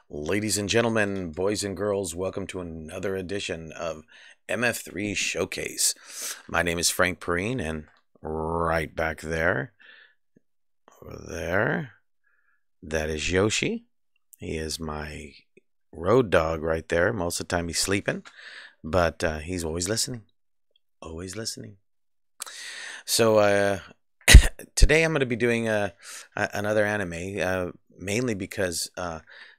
Ladies and gentlemen, boys and girls, welcome to another edition of MF3 Showcase. My name is Frank Perine, and right back there, over there, that is Yoshi. He is my road dog right there. Most of the time he's sleeping, but he's always listening. Always listening. So today I'm going to be doing another anime, mainly because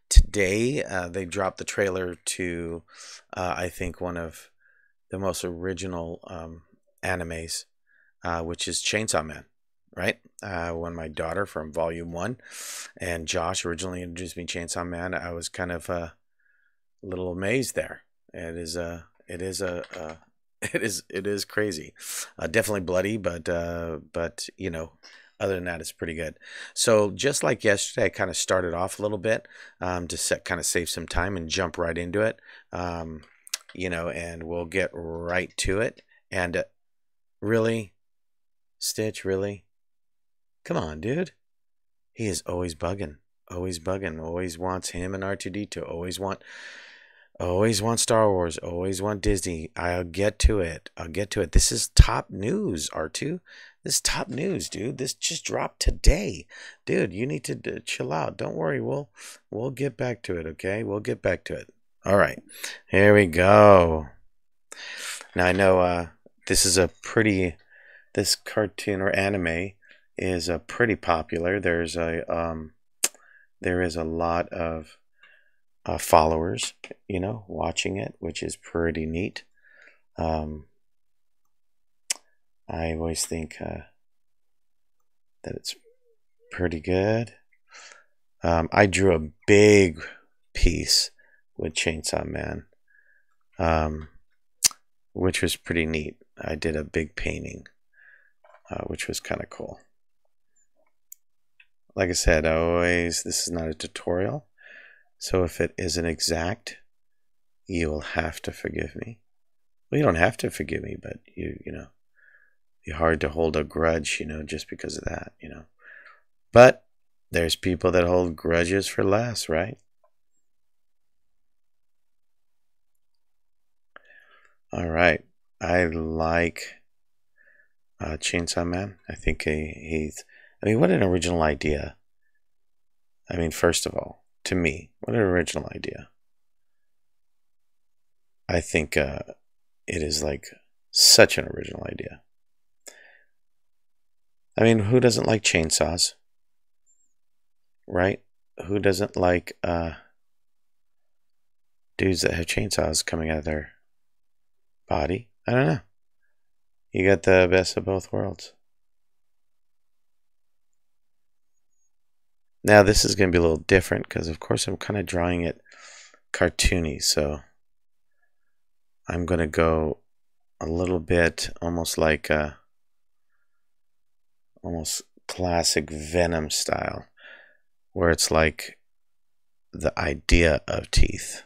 today they dropped the trailer to, I think, one of the most original animes, which is Chainsaw Man, right? When my daughter from Volume 1 and Josh originally introduced me to Chainsaw Man, I was kind of a little amazed there. It is crazy. Definitely bloody, but you know, other than that, it's pretty good. So just like yesterday, I kind of started off a little bit to kind of save some time and jump right into it. You know, and we'll get right to it. And really, Stitch, really, come on, dude. He is always bugging, always bugging, always wants him and R2D2, always want Star Wars, always want Disney. I'll get to it. I'll get to it. This is top news, R2. This is top news, dude. This just dropped today. Dude, you need to chill out. Don't worry. We'll get back to it, okay? We'll get back to it. All right. Here we go. Now I know this cartoon or anime is pretty popular. There is a lot of followers, you know, watching it, which is pretty neat. I always think that it's pretty good. I drew a big piece with Chainsaw Man, which was pretty neat. I did a big painting, which was kind of cool. Like I said, this is not a tutorial. So if it isn't exact, you will have to forgive me. Well, you don't have to forgive me, but you know, be hard to hold a grudge, you know, just because of that, you know. But there's people that hold grudges for less, right? All right. I like Chainsaw Man. I think I mean, what an original idea. I mean, first of all, to me, what an original idea. I think it is like such an original idea. I mean, who doesn't like chainsaws? Right? Who doesn't like dudes that have chainsaws coming out of their body? I don't know. You got the best of both worlds. Now, this is going to be a little different because, of course, I'm kind of drawing it cartoony. So I'm going to go a little bit almost like almost classic Venom style, where it's like the idea of teeth.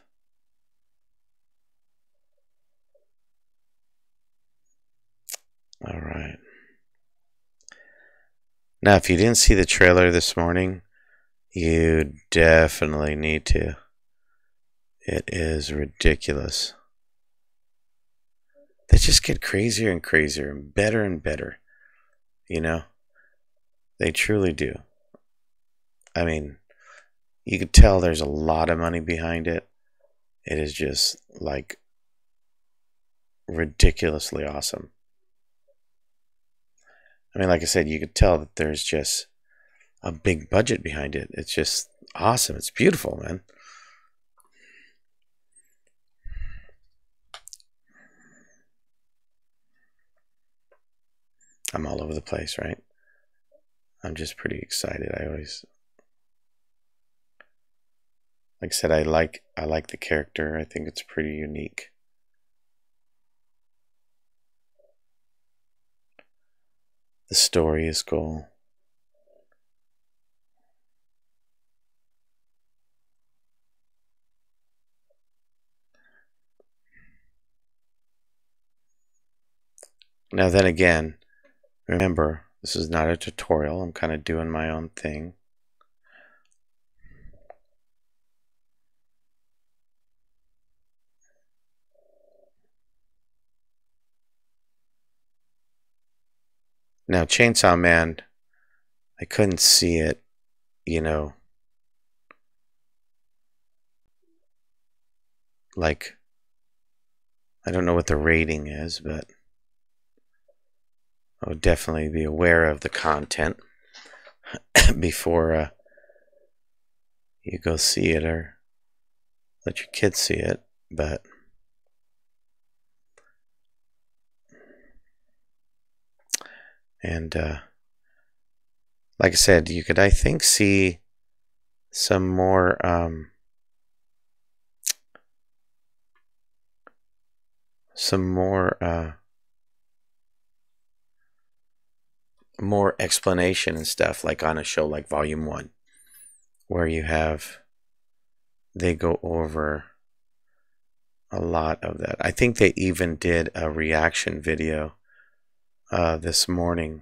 All right. Now, if you didn't see the trailer this morning, you definitely need to. It is ridiculous. They just get crazier and crazier and better, you know? They truly do. I mean, you could tell there's a lot of money behind it. It is just like ridiculously awesome. I mean, like I said, you could tell that there's just a big budget behind it. It's just awesome. It's beautiful, man. I'm all over the place, right? I'm just pretty excited. Like I said, I like the character. I think it's pretty unique. The story is cool. Now then again, remember, this is not a tutorial. I'm kind of doing my own thing. Now, Chainsaw Man, I couldn't see it, you know, like, I don't know what the rating is, but I would definitely be aware of the content before you go see it or let your kids see it. But and like I said, you could, I think, see some more more explanation and stuff, like on a show like Volume 1, where they go over a lot of that. I think they even did a reaction video this morning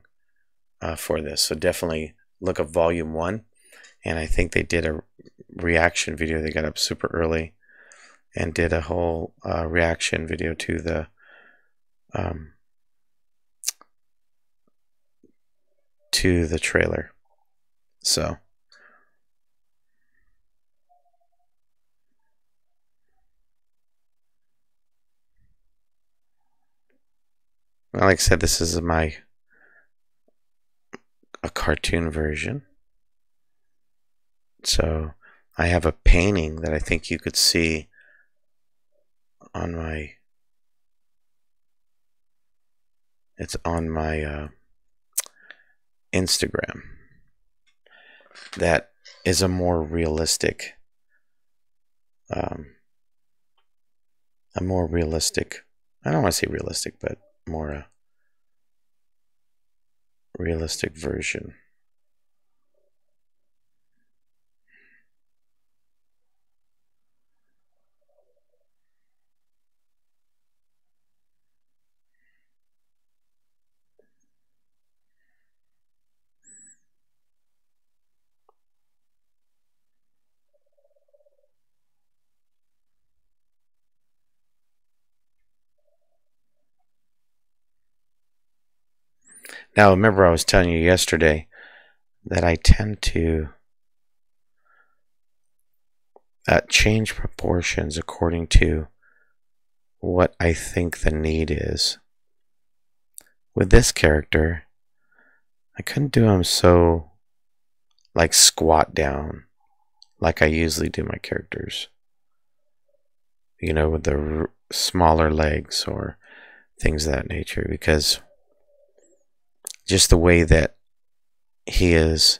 for this, so definitely look up Volume 1, and I think they did a reaction video. They got up super early and did a whole reaction video to the trailer. So like I said, this is a cartoon version. So I have a painting that I think you could see on my, it's on my Instagram, that is a more realistic I don't want to say realistic, but more realistic version. Now, remember I was telling you yesterday that I tend to change proportions according to what I think the need is. With this character, I couldn't do him so like squat down like I usually do my characters. You know, with the smaller legs or things of that nature, because just the way that he is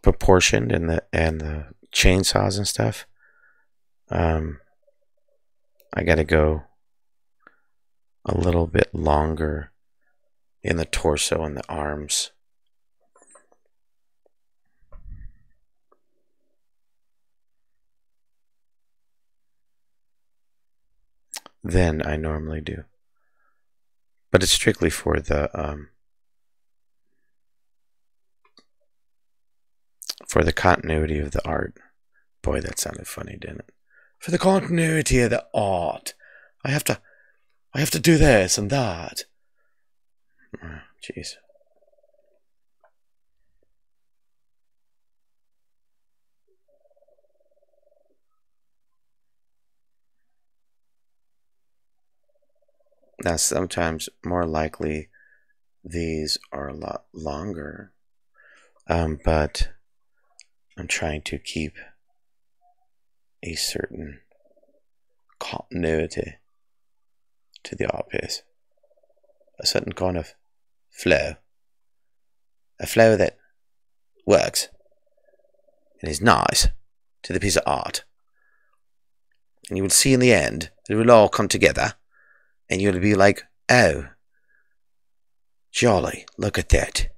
proportioned and the chainsaws and stuff, I got to go a little bit longer in the torso and the arms. Than I normally do. But it's strictly for the continuity of the art. Boy, that sounded funny, didn't it? For the continuity of the art, I have to do this and that. Jeez. Now, sometimes more likely these are a lot longer, but I'm trying to keep a certain continuity to the art piece, a certain kind of flow, a flow that works and is nice to the piece of art. And you will see in the end that it will all come together, and you'll be like, oh, jolly, look at that.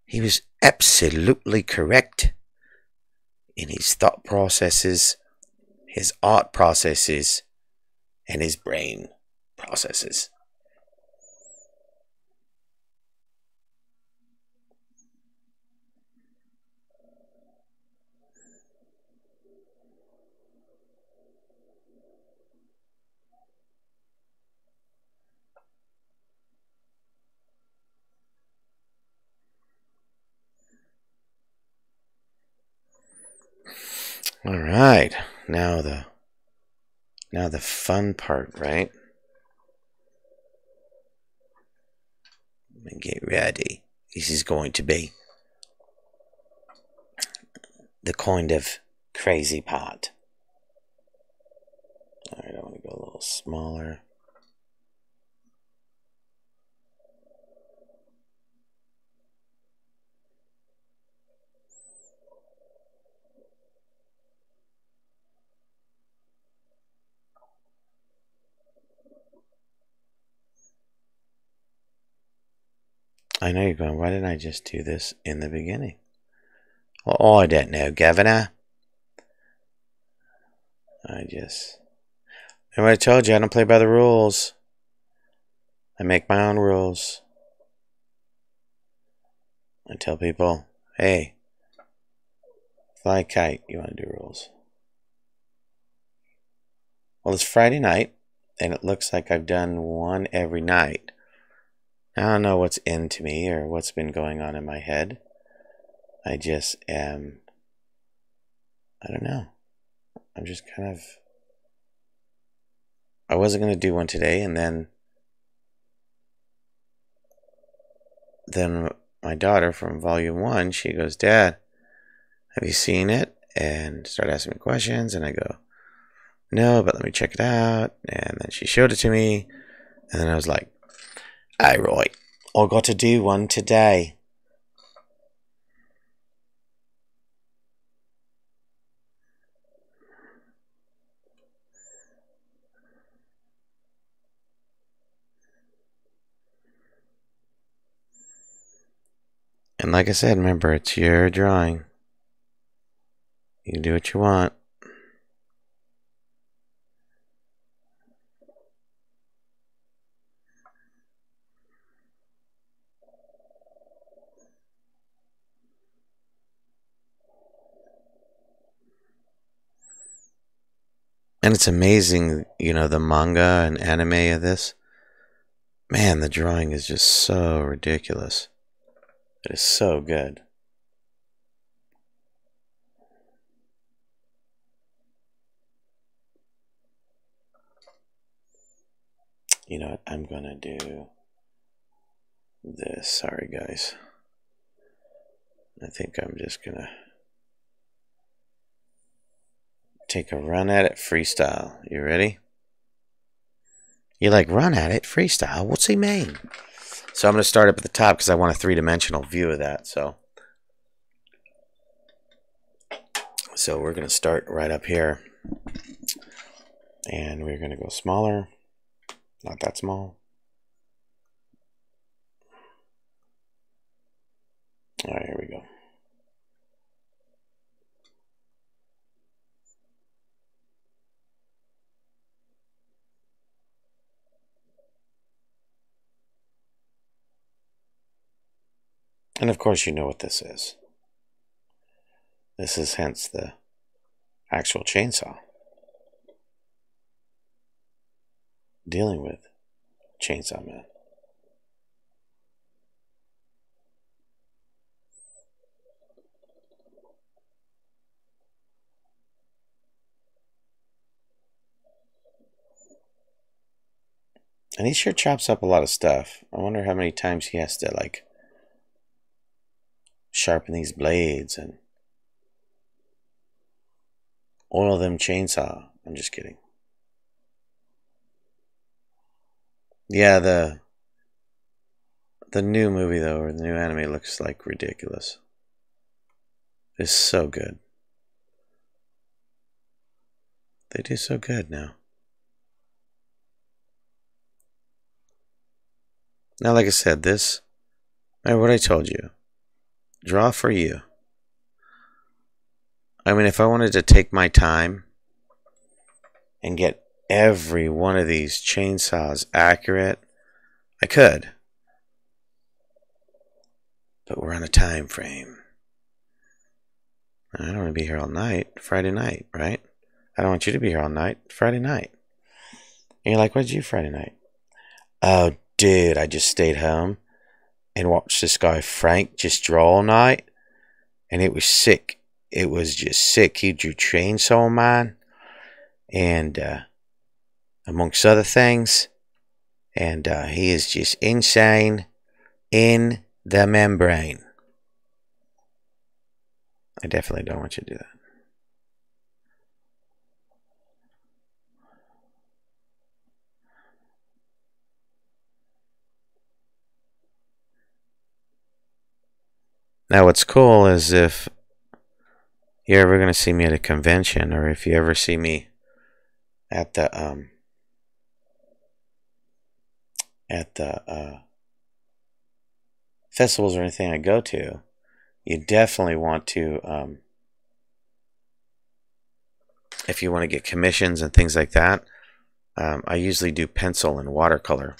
He was absolutely correct in his thought processes, his art processes, and his brain processes. All right, now the fun part, right? Get ready. This is going to be the kind of crazy part. All right, I want to go a little smaller. I know you're going, why didn't I just do this in the beginning? Well, I don't know, Governor. Remember I told you I don't play by the rules. I make my own rules. I tell people, hey, fly a kite, you want to do rules. Well, it's Friday night, and it looks like I've done one every night. I don't know what's into me or what's been going on in my head. I just am, I don't know. I'm just kind of, I wasn't going to do one today, and then my daughter from volume 1, she goes, Dad, have you seen it? And started asking me questions, and I go, no, but let me check it out. And then she showed it to me, and then I was like, hey, right, I got to do one today. And like I said, remember, it's your drawing. You can do what you want. And it's amazing, the manga and anime of this. Man, the drawing is just so ridiculous. It is so good. You know what? I'm going to do this. Sorry, guys. I think I'm just going to take a run at it freestyle. You ready? You're like, run at it freestyle? What's he mean? So I'm going to start up at the top because I want a three-dimensional view of that. So we're going to start right up here. And we're going to go smaller. Not that small. All right, here we go. And of course you know what this is. This is hence the actual chainsaw. Dealing with Chainsaw Man. And he sure chops up a lot of stuff. I wonder how many times he has to, like, sharpen these blades and oil them chainsaw. I'm just kidding. Yeah, the new movie, though, or the new anime looks like ridiculous. It's so good. They do so good now. Now, like I said, remember what I told you. Draw for you. I mean, if I wanted to take my time and get every one of these chainsaws accurate, I could. But we're on a time frame. I don't want to be here all night, Friday night, right? I don't want you to be here all night, Friday night. And you're like, what did you do Friday night? Oh, dude, I just stayed home and watched this guy Frank just draw all night. And it was sick. it was just sick. He drew Chainsaw Man and amongst other things. And he is just insane in the membrane. I definitely don't want you to do that. Now what's cool is if you're ever going to see me at a convention, or if you ever see me at the festivals or anything I go to, you definitely want to, if you want to get commissions and things like that, I usually do pencil and watercolor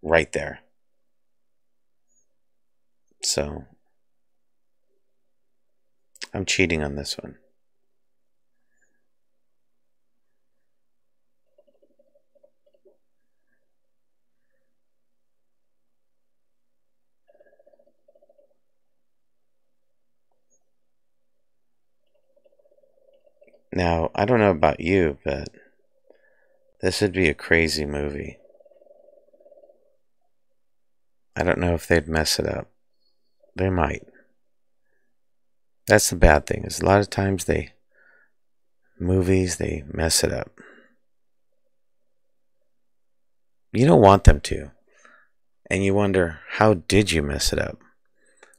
right there. So I'm cheating on this one. Now, I don't know about you, but this would be a crazy movie. I don't know if they'd mess it up. They might. That's the bad thing, is a lot of times movies mess it up. You don't want them to. And you wonder, how did you mess it up?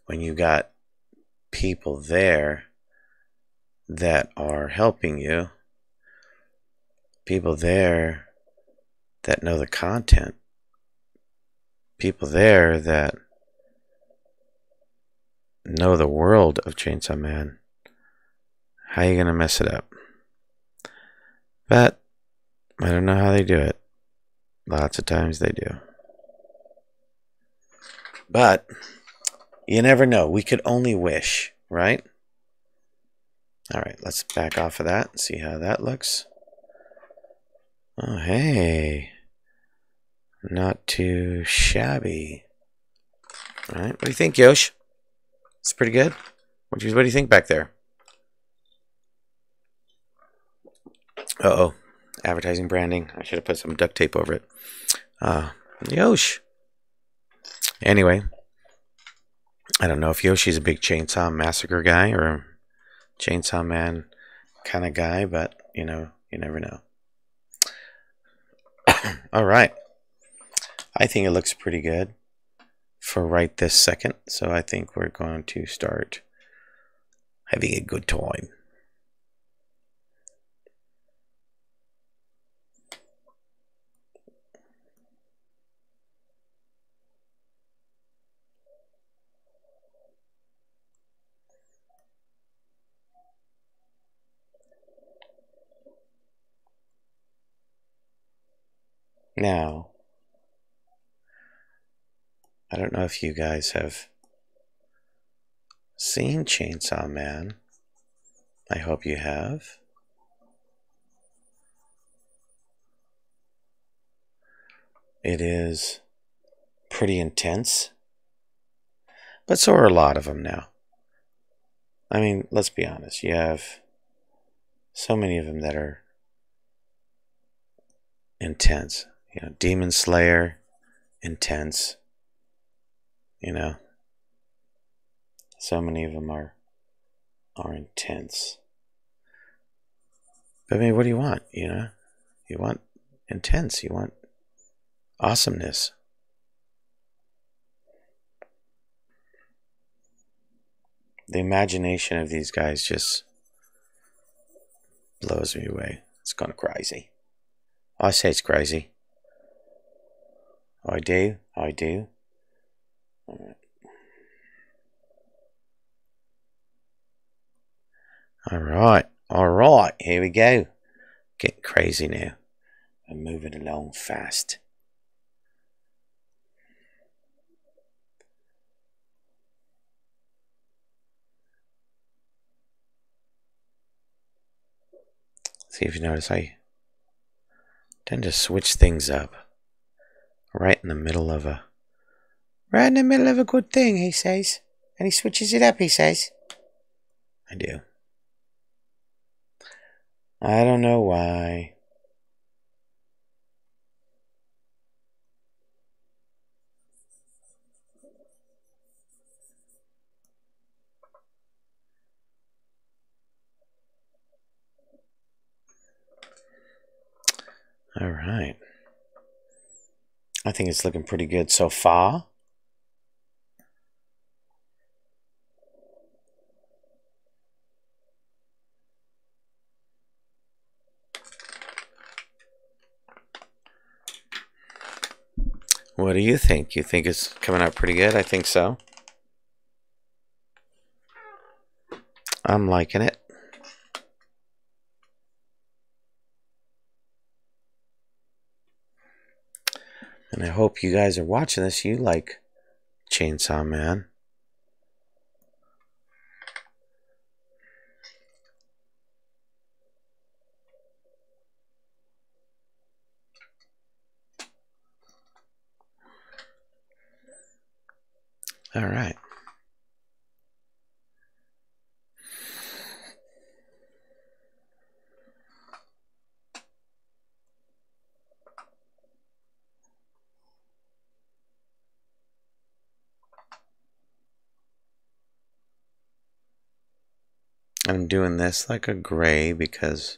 When you got people there that are helping you, people there that know the content, people there that know the world of Chainsaw Man. How are you going to mess it up? But I don't know how they do it. Lots of times they do. But you never know. We could only wish, right? All right, let's back off of that and see how that looks. Oh, hey. Not too shabby. All right, what do you think, Yosh? It's pretty good. What do you think back there? Uh-oh. Advertising branding. I should have put some duct tape over it. Yosh. Anyway, I don't know if Yoshi's a big Chainsaw Massacre guy or a Chainsaw Man kind of guy, but, you never know. All right. I think it looks pretty good for right this second, so I think we're going to start having a good time. Now, I don't know if you guys have seen Chainsaw Man. I hope you have. It is pretty intense, but so are a lot of them now. I mean, let's be honest. You have so many of them that are intense. Demon Slayer, intense. So many of them are intense. But I mean, what do you want? You want intense. You want awesomeness. The imagination of these guys just blows me away. It's kind of crazy. I say it's crazy. I do. All right, here we go. Getting crazy now. I'm moving along fast. See if you notice, I tend to switch things up. Right in the middle of a good thing, he says. And he switches it up, he says. I do. I don't know why. All right. I think it's looking pretty good so far. What do you think? You think it's coming out pretty good? I think so. I'm liking it. And I hope you guys are watching this. You like Chainsaw Man. All right. I'm doing this like a gray because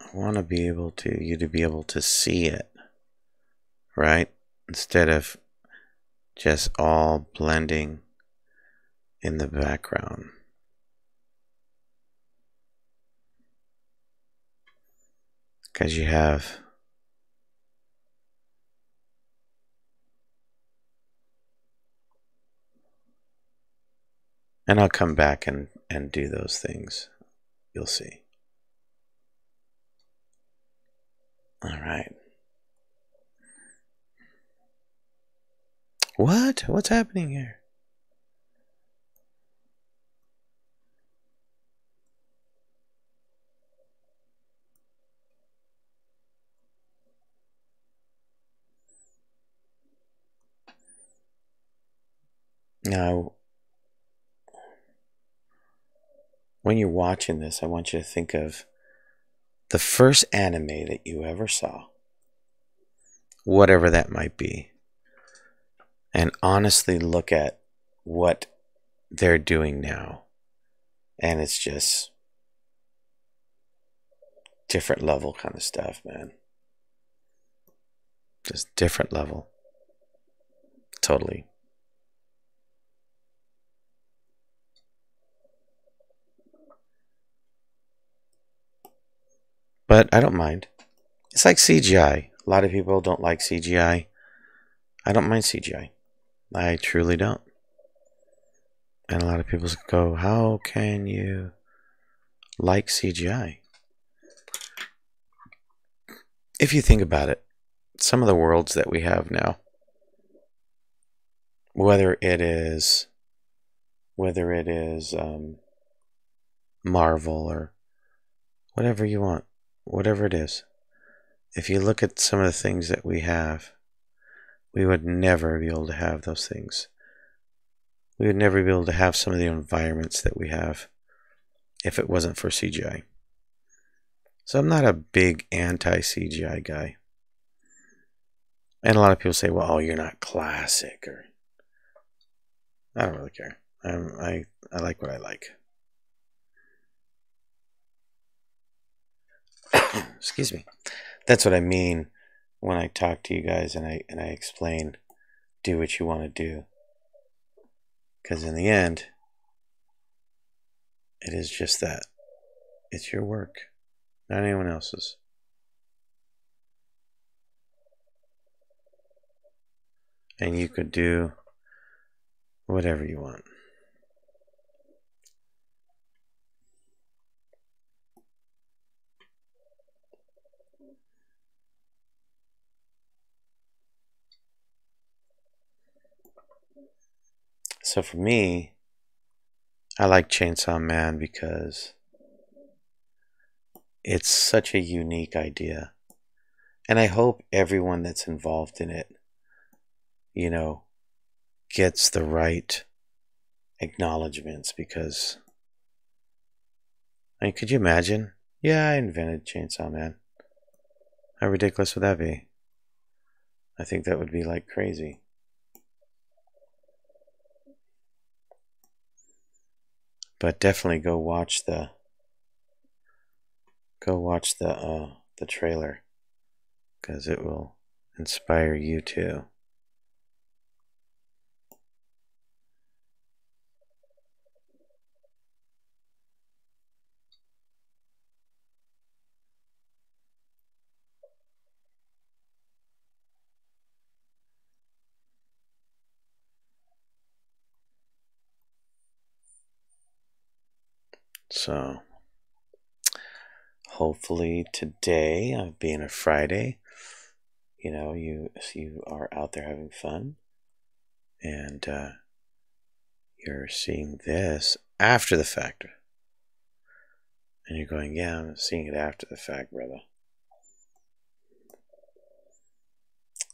I want to be able to you to be able to see it, right? Instead of just all blending in the background. Because you have and I'll come back and do those things. You'll see. All right. What? What's happening here? Now, when you're watching this, I want you to think of the first anime that you ever saw, whatever that might be, and honestly look at what they're doing now. And it's just different level kind of stuff, man. Just different level. Totally. But I don't mind. It's like CGI. A lot of people don't like CGI. I don't mind CGI. I truly don't. And a lot of people go, how can you like CGI? If you think about it, some of the worlds that we have now, whether it is Marvel or whatever you want, whatever it is, if you look at some of the things that we have, we would never be able to have those things. We would never be able to have some of the environments that we have if it wasn't for CGI. So I'm not a big anti-CGI guy. And a lot of people say, well, oh, you're not classic, or I don't really care. I like what I like. Excuse me. That's what I mean when I talk to you guys and I explain, do what you want to do. Because in the end, it is just that. It's your work, not anyone else's. And you could do whatever you want. So for me, I like Chainsaw Man because it's such a unique idea. And I hope everyone that's involved in it, gets the right acknowledgments because, I mean, could you imagine? Yeah, I invented Chainsaw Man. How ridiculous would that be? I think that would be like crazy. But definitely go watch the trailer because it will inspire you too. So hopefully today, being a Friday, you are out there having fun, and you're seeing this after the fact, and you're going, "Yeah, I'm seeing it after the fact, brother."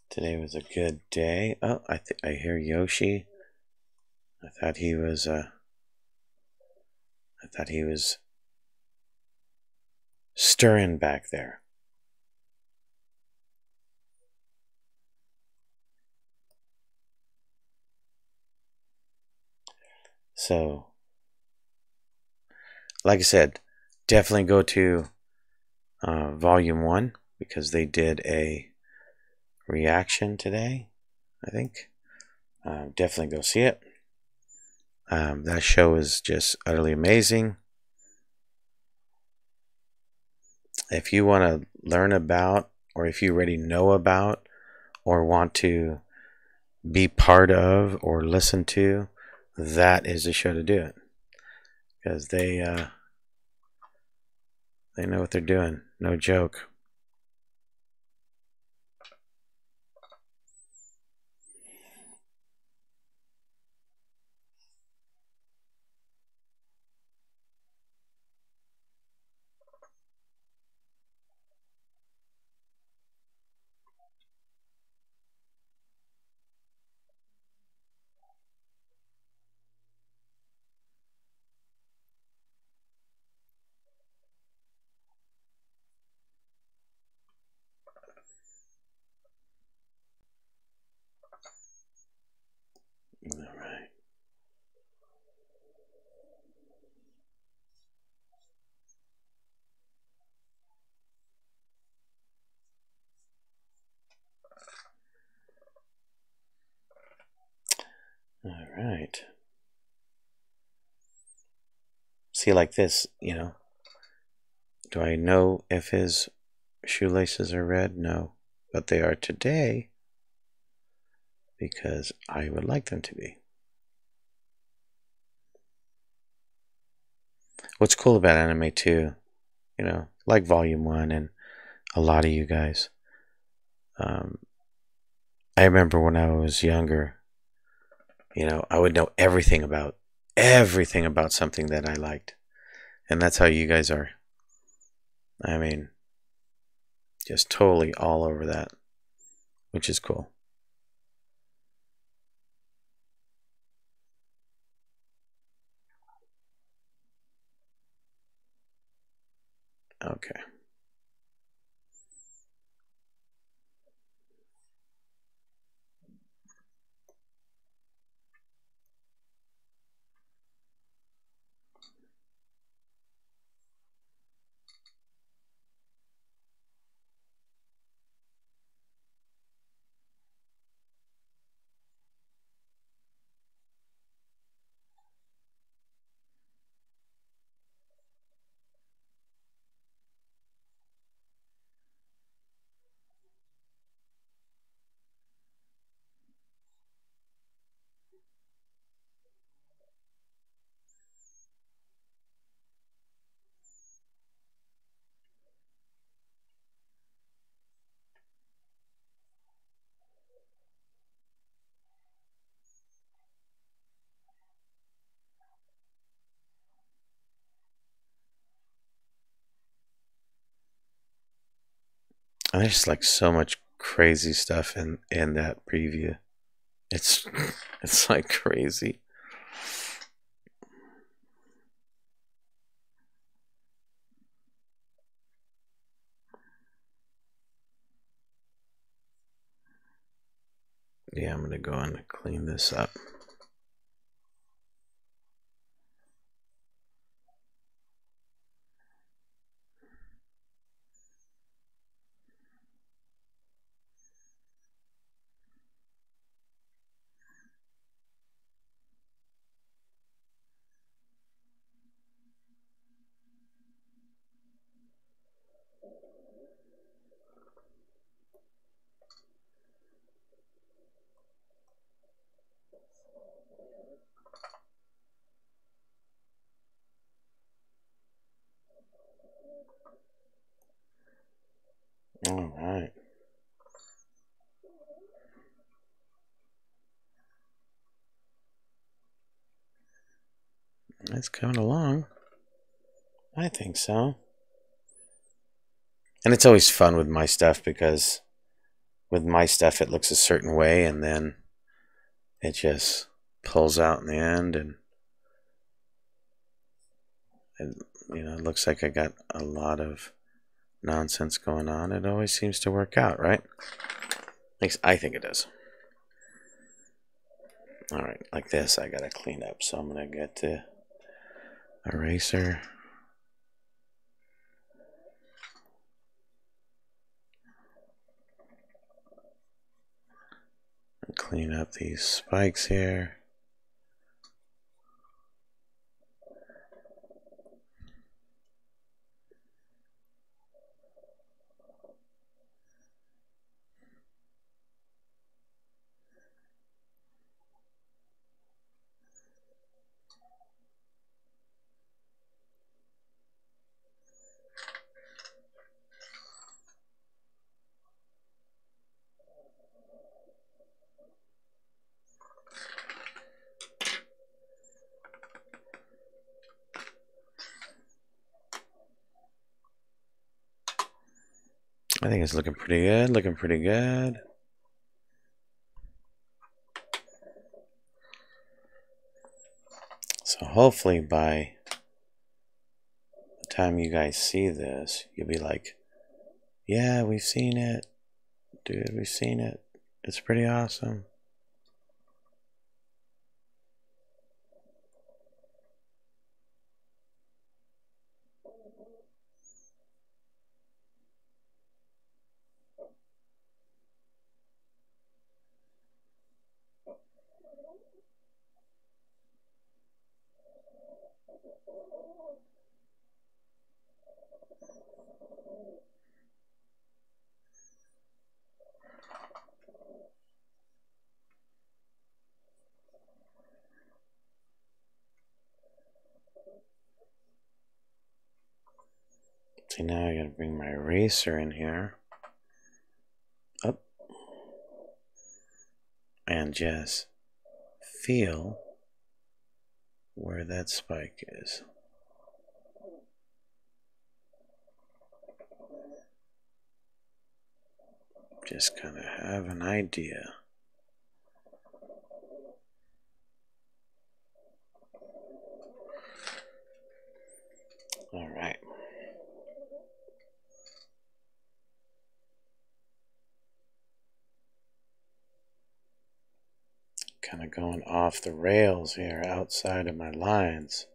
Today was a good day. Oh, I hear Yoshi. I thought he was stirring back there. So, like I said, definitely go to Volume 1 because they did a reaction today, I think. Definitely go see it. That show is just utterly amazing. If you want to learn about, or if you already know about, or want to be part of, or listen to, that is the show to do it. Because they know what they're doing. No joke. All right. All right. See, like this, do I know if his shoelaces are red? No. But they are today because I would like them to be. What's cool about anime too, like Volume 1 and a lot of you guys, I remember when I was younger, I would know everything about something that I liked. And that's how you guys are. I mean, just totally all over that, which is cool. Okay. And there's like so much crazy stuff in that preview. It's it's like crazy. Yeah, I'm going to go and clean this up. All right. It's coming along. I think so. And it's always fun with my stuff because with my stuff it looks a certain way and then it just pulls out in the end and you know, it looks like I got a lot of nonsense going on. It always seems to work out, right? At least I think it does. All right, like this, I gotta clean up. So I'm gonna get the eraser. And clean up these spikes here. I think it's looking pretty good, looking pretty good. So hopefully by the time you guys see this, you'll be like, yeah, we've seen it. Dude, we've seen it. It's pretty awesome. See, now I gotta bring my eraser in here. Up. And just feel where that spike is. Just kind of have an idea. All right. Kind of going off the rails here, outside of my lines.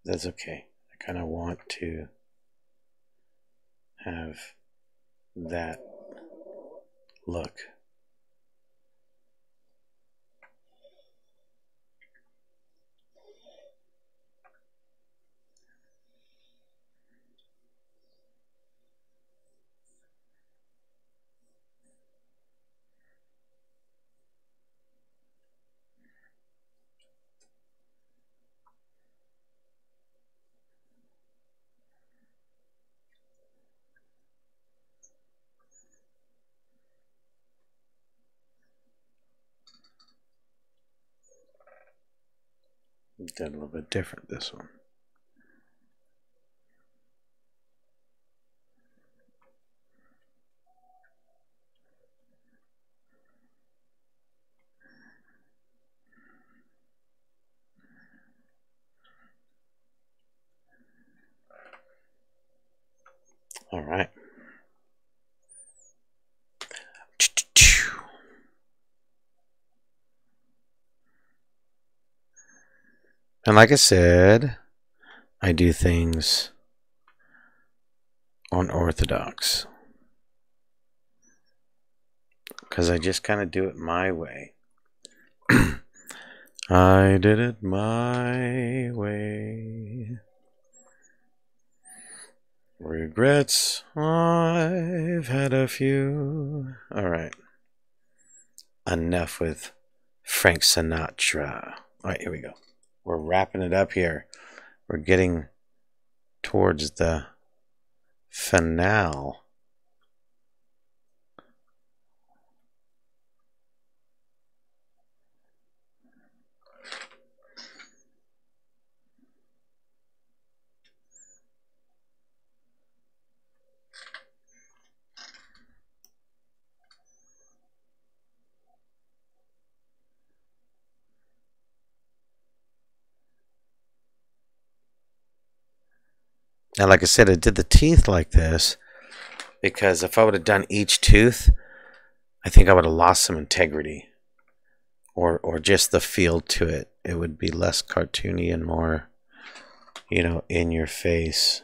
That's okay. I kind of want to have that look. Did a little bit different this one. All right. And like I said, I do things unorthodox because I just kind of do it my way. I did it my way. Regrets, I've had a few. All right. Enough with Frank Sinatra. All right, here we go. We're wrapping it up here. We're getting towards the finale. Now, like I said, I did the teeth like this because if I would have done each tooth, I think I would have lost some integrity or just the feel to it. It would be less cartoony and more, in your face.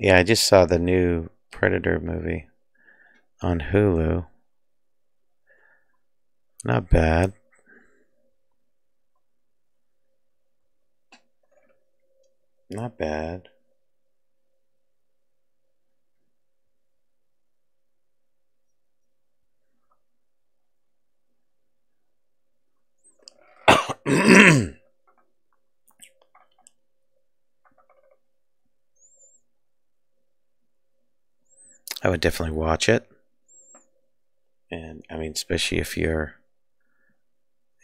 Yeah, I just saw the new Predator movie on Hulu. Not bad. Not bad. I would definitely watch it. And I mean, especially if you're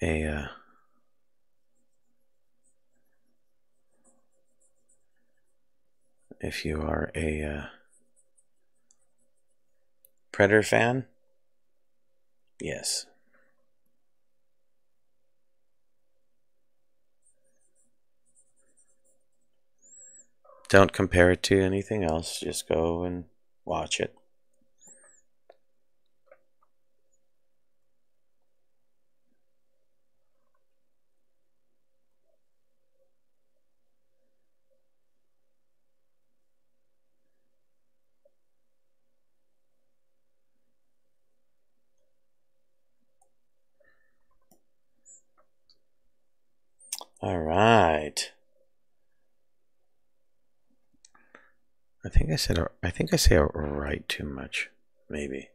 a if you are a Predator fan, yes. Don't compare it to anything else. Just go and watch it. All right. I think I say right too much. Maybe.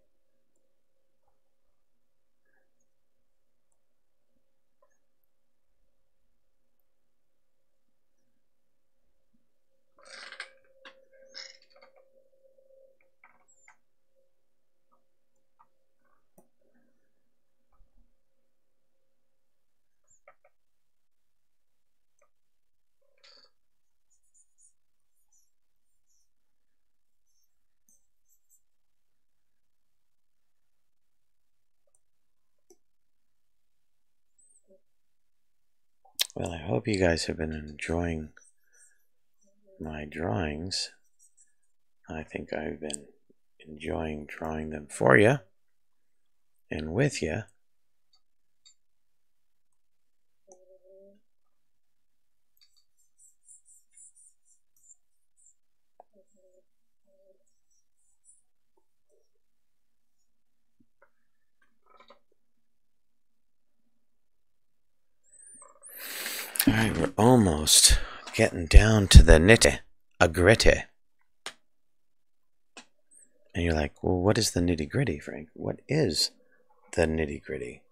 Well, I hope you guys have been enjoying my drawings. I think I've been enjoying drawing them for you and with you. All right, we're almost getting down to the nitty gritty. And you're like, well, what is the nitty gritty, Frank? What is the nitty gritty?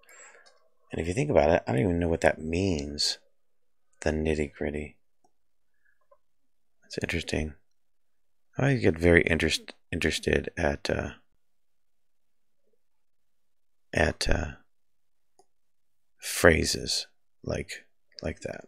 And if you think about it, I don't even know what that means. The nitty gritty. That's interesting. I get very interested at phrases like that.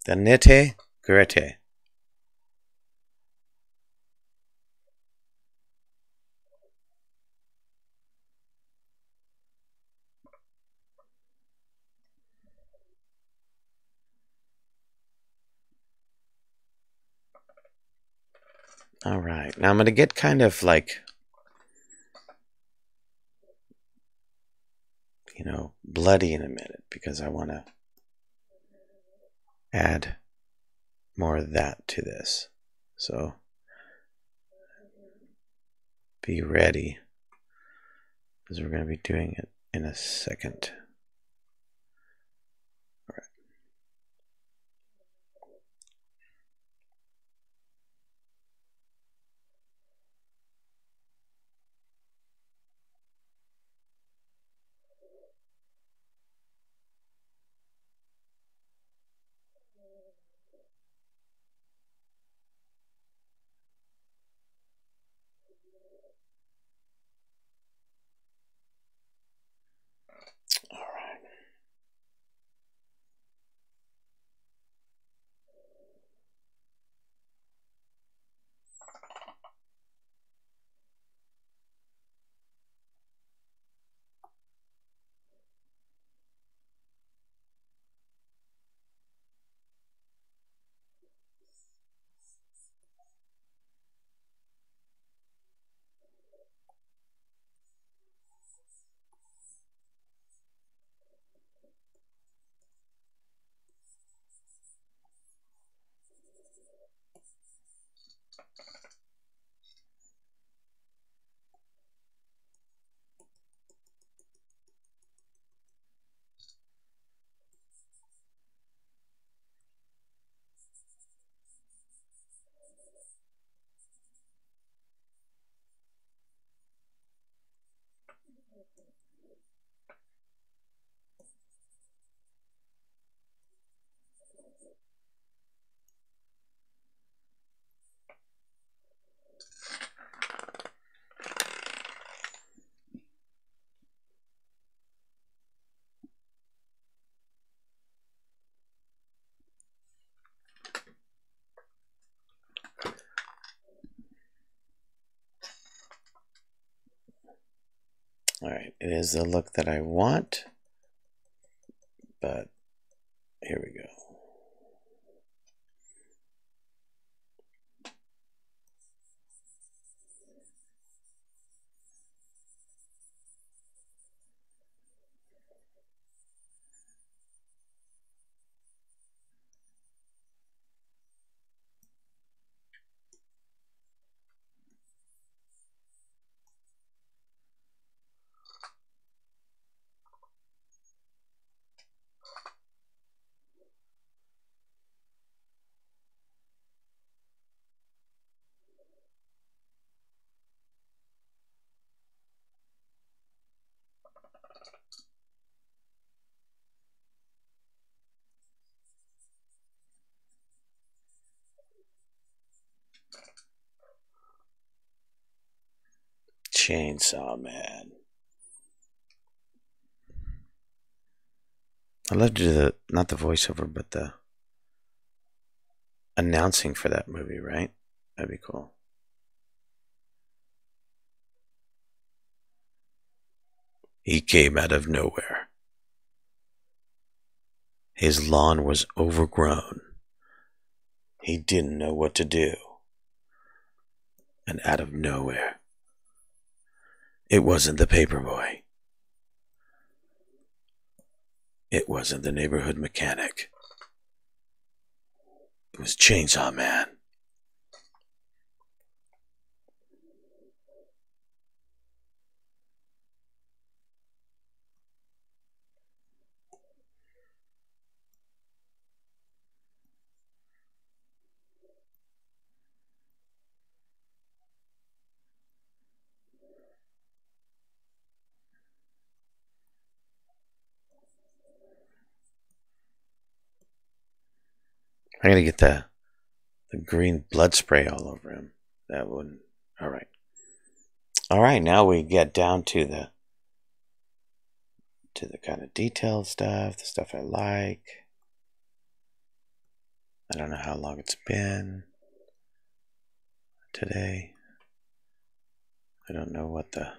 The nitty gritty. All right. Now I'm going to get kind of like, bloody in a minute because I want to add more of that to this. So be ready because we're going to be doing it in a second. All right. All right. All right, it is the look that I want, but here we go. Chainsaw Man. I'd love to do not the voiceover, but the announcing for that movie, right? That'd be cool. He came out of nowhere. His lawn was overgrown. He didn't know what to do. And out of nowhere, it wasn't the paperboy. It wasn't the neighborhood mechanic. It was Chainsaw Man. I'm gonna get the green blood spray all over him. That wouldn't. All right. All right. Now we get down to the kind of detailed stuff, the stuff I like. I don't know how long it's been today. I don't know what the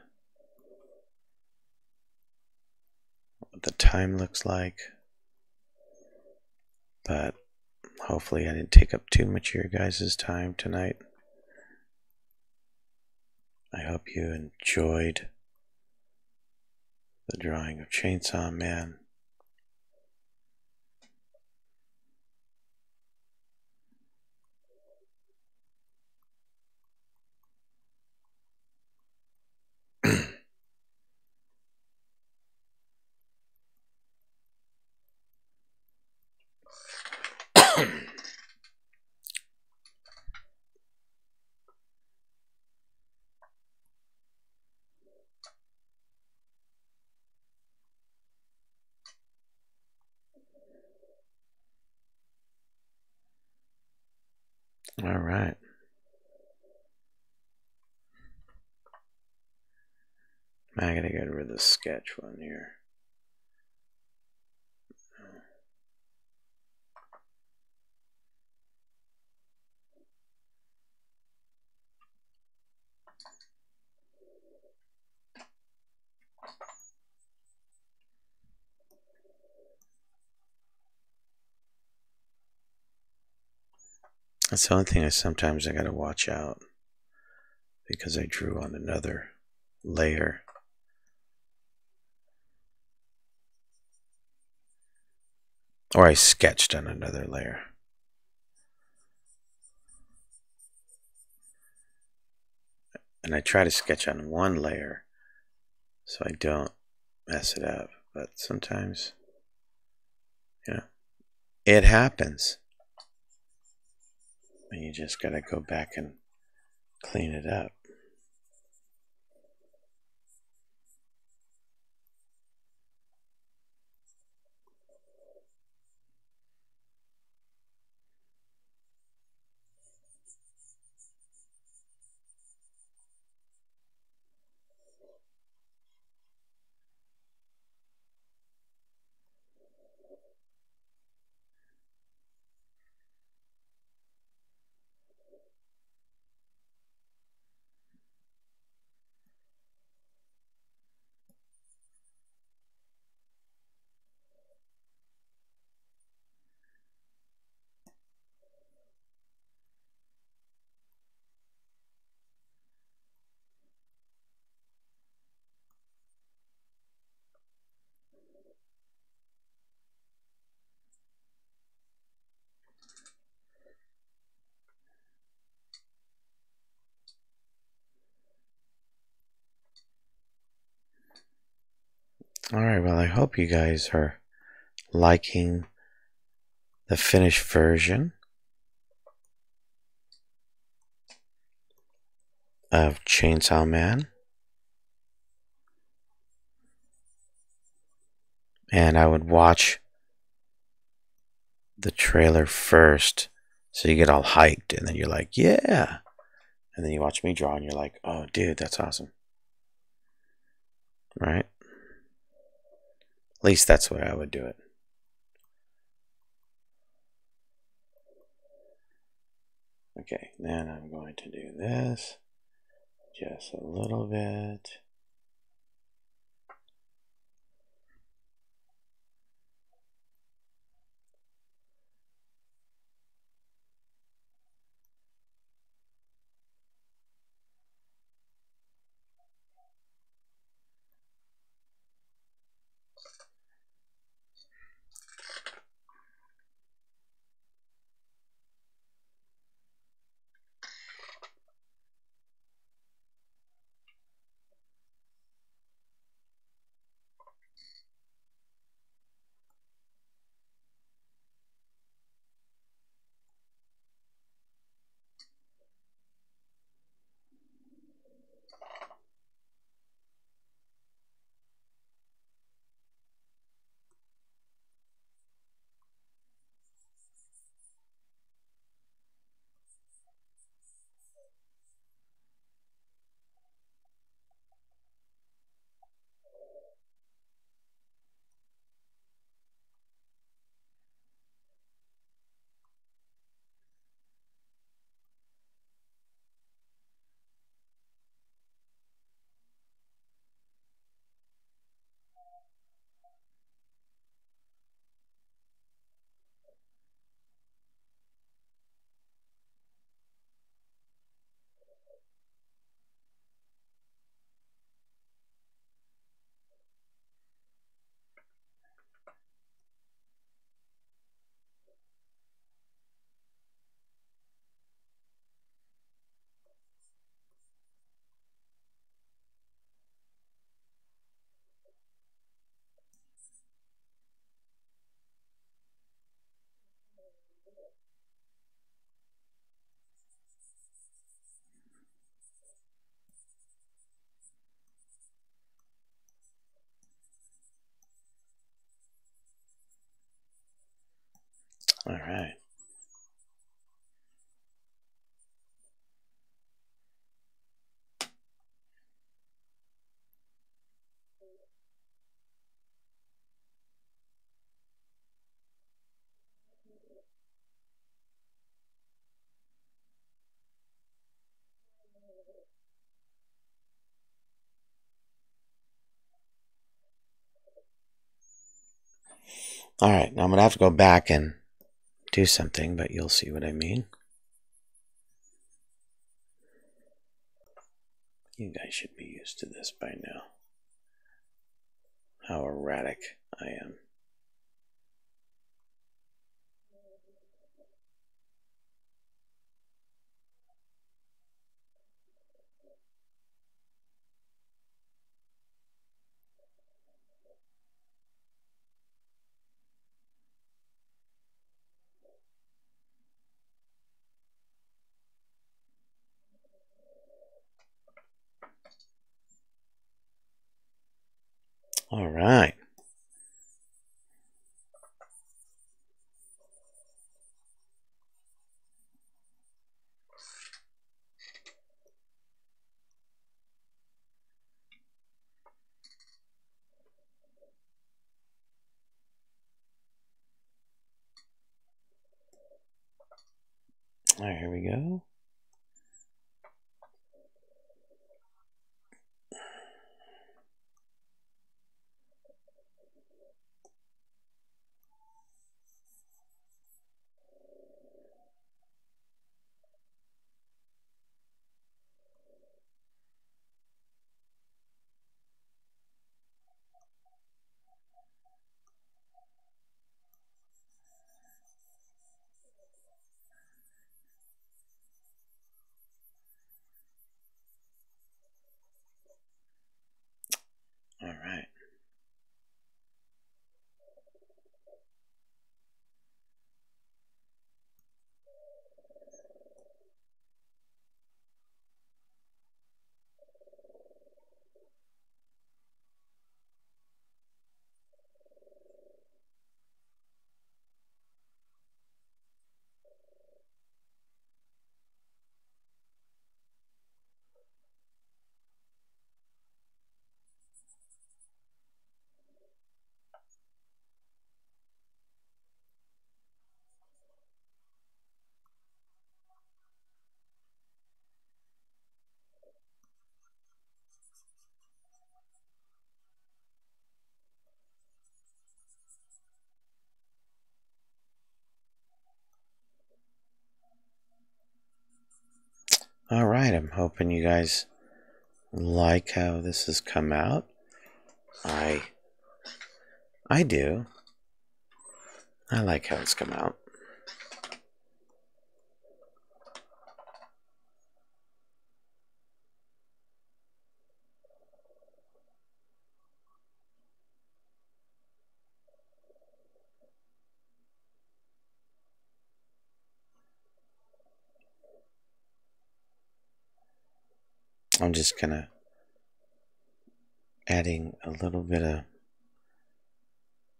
time looks like, but hopefully I didn't take up too much of your guys' time tonight. I hope you enjoyed the drawing of Chainsaw Man. All right. I gotta get rid of the sketch one here. That's the only thing sometimes I gotta watch out, because I drew on another layer. Or I sketched on another layer. And I try to sketch on one layer so I don't mess it up. But sometimes, it happens. And you just gotta go back and clean it up. Alright, well, I hope you guys are liking the finished version of Chainsaw Man. And I would watch the trailer first so you get all hyped, and then you're like, yeah. And then you watch me draw and you're like, oh, dude, that's awesome. Right? At least that's what I would do it. Okay, then I'm going to do this just a little bit. All right. All right. Now I'm going to have to go back and do something, but you'll see what I mean. You guys should be used to this by now. How erratic I am. All right. All right, here we go. All right. All right. I'm hoping you guys like how this has come out. I do. I like how it's come out. I'm just gonna adding a little bit of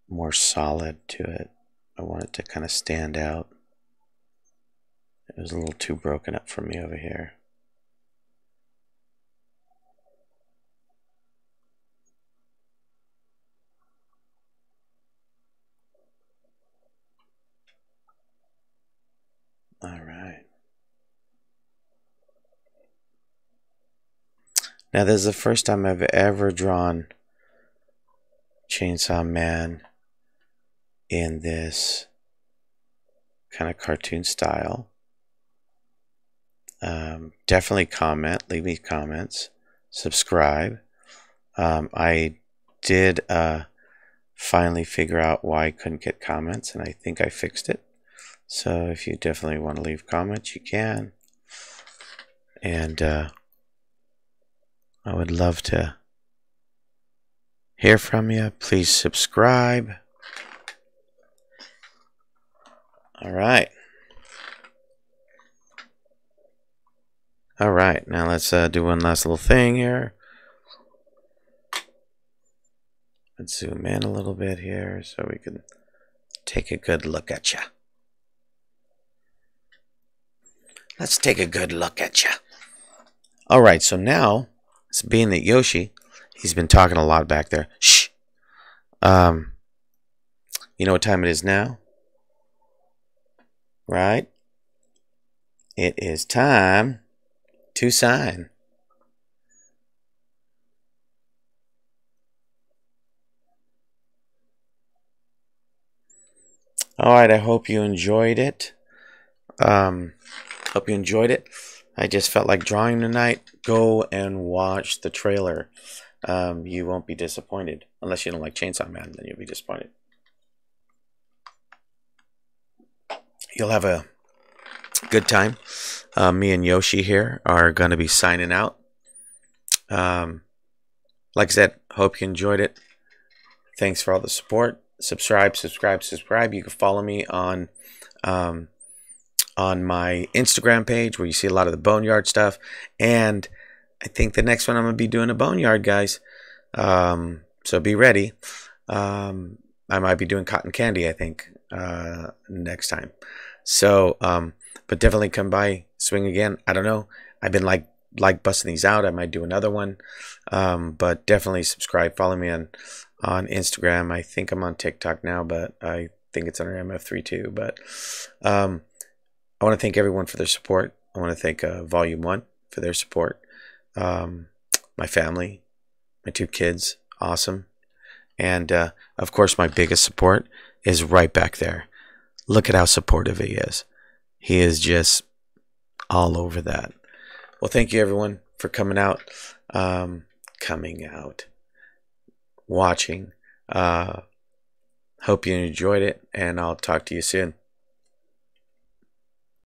more solid to it. I want it to kind of stand out. It was a little too broken up for me over here. All right. Now, this is the first time I've ever drawn Chainsaw Man in this kind of cartoon style. Definitely comment, leave me comments, subscribe. I did finally figure out why I couldn't get comments, and I think I fixed it. So if you definitely want to leave comments, you can. And I would love to hear from you. Please subscribe. All right. All right. Now let's do one last little thing here. Let's zoom in a little bit here so we can take a good look at you. Let's take a good look at you. All right, so now, it's being that Yoshi, he's been talking a lot back there. Shh. Um, you know what time it is now? Right? It is time to sign. All right, I hope you enjoyed it. Hope you enjoyed it. I just felt like drawing tonight. Go and watch the trailer. You won't be disappointed. Unless you don't like Chainsaw Man, then you'll be disappointed. You'll have a good time. Me and Yoshi here are going to be signing out. Like I said, hope you enjoyed it. Thanks for all the support. Subscribe. You can follow me on my Instagram page where you see a lot of the boneyard stuff. And I think the next one I'm going to be doing a boneyard, guys. So be ready. I might be doing cotton candy, I think, next time. So, but definitely come by, swing again. I don't know. I've been like busting these out. I might do another one. But definitely subscribe. Follow me on Instagram. I think I'm on TikTok now, but I think it's under MF3 too. But I want to thank everyone for their support. I want to thank Volume 1 for their support. My family, my 2 kids, awesome. And of course, my biggest support is right back there. Look at how supportive he is. He is just all over that. Well, thank you everyone for coming out, watching. Hope you enjoyed it, and I'll talk to you soon.